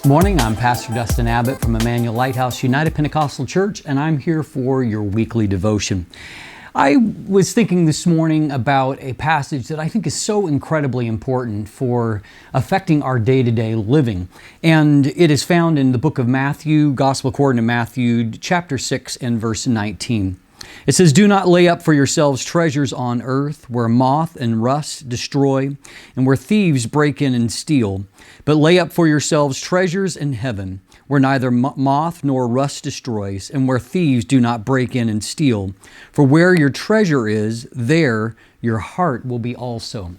Morning, I'm Pastor Dustin Abbott from Emmanuel Lighthouse United Pentecostal Church, and I'm here for your weekly devotion. I was thinking this morning about a passage that I think is so incredibly important for affecting our day-to-day living. And it is found in the book of Matthew, Gospel according to Matthew, chapter 6 and verse 19. It says, "Do not lay up for yourselves treasures on earth, where moth and rust destroy, and where thieves break in and steal. But lay up for yourselves treasures in heaven, where neither moth nor rust destroys, and where thieves do not break in and steal. For where your treasure is, there your heart will be also."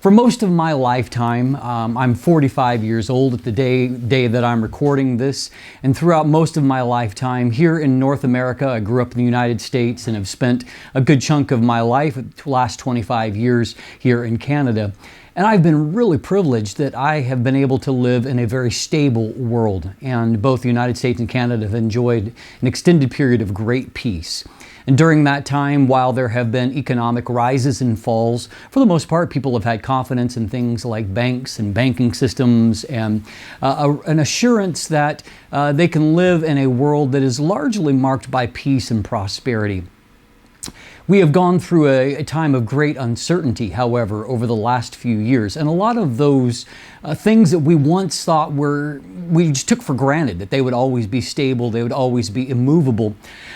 For most of my lifetime, I'm 45 years old at the day that I'm recording this, and throughout most of my lifetime here in North America, I grew up in the United States and have spent a good chunk of my life, the last 25 years here in Canada. And I've been really privileged that I have been able to live in a very stable world, and both the United States and Canada have enjoyed an extended period of great peace. And during that time, while there have been economic rises and falls, for the most part, people have had confidence in things like banks and banking systems and an assurance that they can live in a world that is largely marked by peace and prosperity. We have gone through a time of great uncertainty, however, over the last few years. And a lot of those things that we once thought we just took for granted, that they would always be stable, they would always be immovable,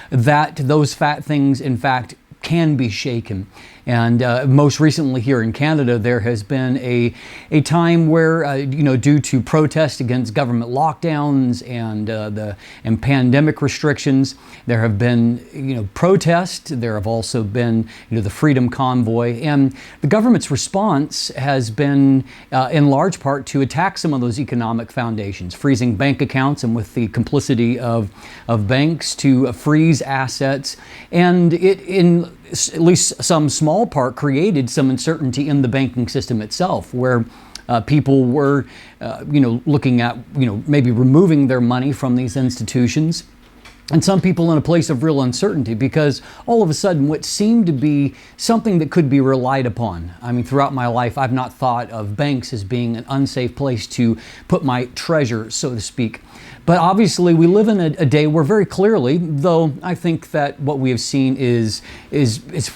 that those things, in fact, can be shaken. And most recently here in Canada, there has been a time where, due to protests against government lockdowns and pandemic restrictions, there have been, protests. There have also been, the Freedom Convoy. And the government's response has been, in large part, to attack some of those economic foundations, freezing bank accounts and with the complicity of banks to freeze assets. And it, in at least some small part, created some uncertainty in the banking system itself, where people were, looking at, maybe removing their money from these institutions. And some people in a place of real uncertainty because all of a sudden what seemed to be something that could be relied upon. I mean, throughout my life, I've not thought of banks as being an unsafe place to put my treasure, so to speak. But obviously we live in a day where very clearly, though I think that what we have seen is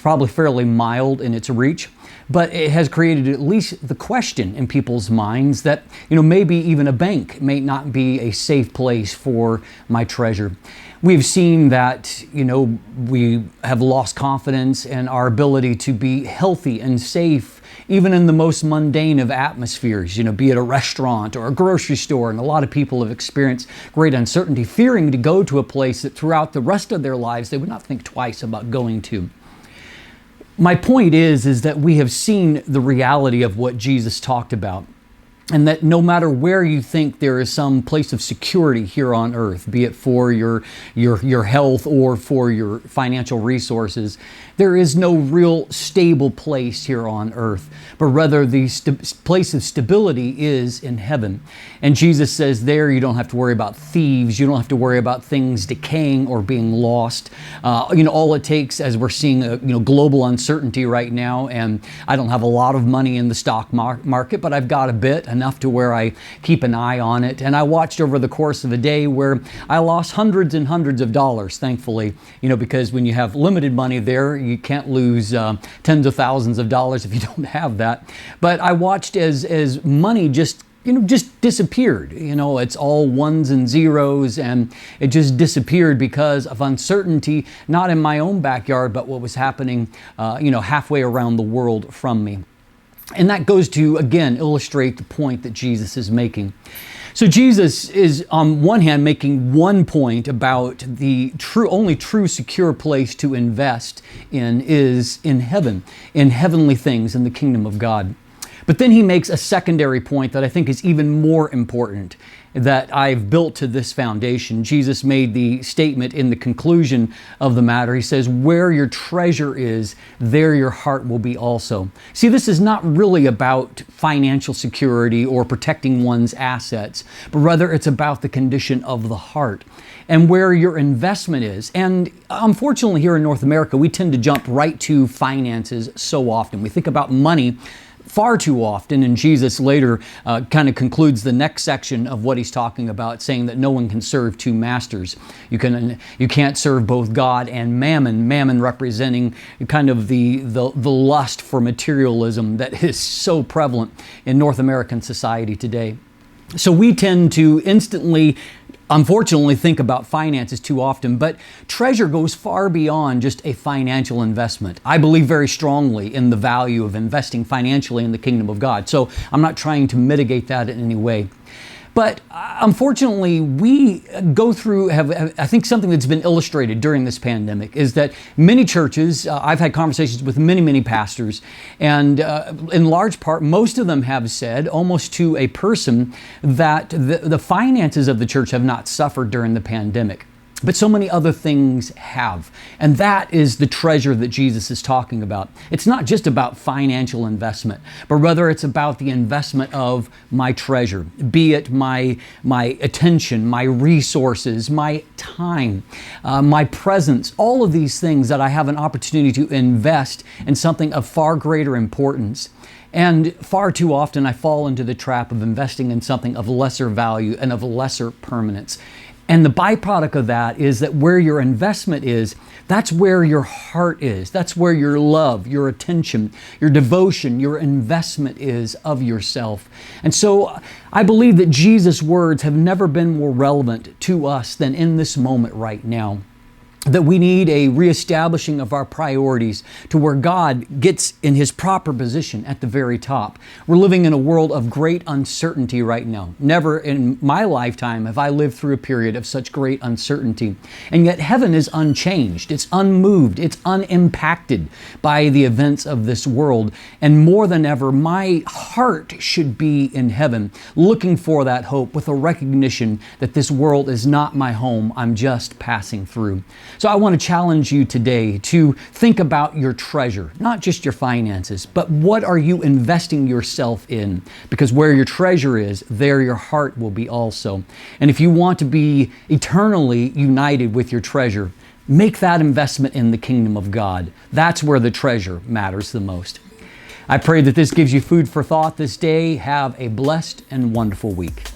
probably fairly mild in its reach, but it has created at least the question in people's minds that, maybe even a bank may not be a safe place for my treasure. We've seen that, we have lost confidence in our ability to be healthy and safe, even in the most mundane of atmospheres, be it a restaurant or a grocery store. And a lot of people have experienced great uncertainty, fearing to go to a place that throughout the rest of their lives they would not think twice about going to. My point is that we have seen the reality of what Jesus talked about. And that no matter where you think there is some place of security here on earth, be it for your health or for your financial resources, there is no real stable place here on earth, but rather the place of stability is in heaven. And Jesus says there you don't have to worry about thieves, you don't have to worry about things decaying or being lost. All it takes, as we're seeing global uncertainty right now, and I don't have a lot of money in the stock market, but I've got a bit, enough to where I keep an eye on it. And I watched over the course of a day where I lost hundreds and hundreds of dollars, thankfully, because when you have limited money there, you can't lose tens of thousands of dollars if you don't have that. But I watched as money just disappeared. It's all ones and zeros, and it just disappeared because of uncertainty, not in my own backyard, but what was happening, halfway around the world from me. And that goes to, again, illustrate the point that Jesus is making. So Jesus is, on one hand, making one point about the only true secure place to invest in is in heaven, in heavenly things, in the kingdom of God. But then he makes a secondary point that I think is even more important, that I've built to this foundation. Jesus made the statement in the conclusion of the matter. He says, where your treasure is, there your heart will be also. See, this is not really about financial security or protecting one's assets, but rather it's about the condition of the heart and where your investment is. And unfortunately here in North America, we tend to jump right to finances so often. We think about money far too often, and Jesus later kind of concludes the next section of what he's talking about, saying that no one can serve two masters. You can't serve both God and mammon. Mammon representing kind of the lust for materialism that is so prevalent in North American society today. So we tend to instantly, unfortunately, think about finances too often, but treasure goes far beyond just a financial investment. I believe very strongly in the value of investing financially in the kingdom of God, so I'm not trying to mitigate that in any way. But unfortunately, we go through, I think something that's been illustrated during this pandemic is that many churches, I've had conversations with many pastors, and in large part, most of them have said, almost to a person, that the finances of the church have not suffered during the pandemic. But so many other things have. And that is the treasure that Jesus is talking about. It's not just about financial investment, but rather it's about the investment of my treasure, be it my attention, my resources, my time, my presence, all of these things that I have an opportunity to invest in something of far greater importance. And far too often I fall into the trap of investing in something of lesser value and of lesser permanence. And the byproduct of that is that where your investment is, that's where your heart is. That's where your love, your attention, your devotion, your investment is of yourself. And so I believe that Jesus' words have never been more relevant to us than in this moment right now. That we need a reestablishing of our priorities to where God gets in His proper position at the very top. We're living in a world of great uncertainty right now. Never in my lifetime have I lived through a period of such great uncertainty. And yet heaven is unchanged. It's unmoved. It's unimpacted by the events of this world. And more than ever, my heart should be in heaven, looking for that hope with a recognition that this world is not my home. I'm just passing through. So I want to challenge you today to think about your treasure, not just your finances, but what are you investing yourself in? Because where your treasure is, there your heart will be also. And if you want to be eternally united with your treasure, make that investment in the kingdom of God. That's where the treasure matters the most. I pray that this gives you food for thought this day. Have a blessed and wonderful week.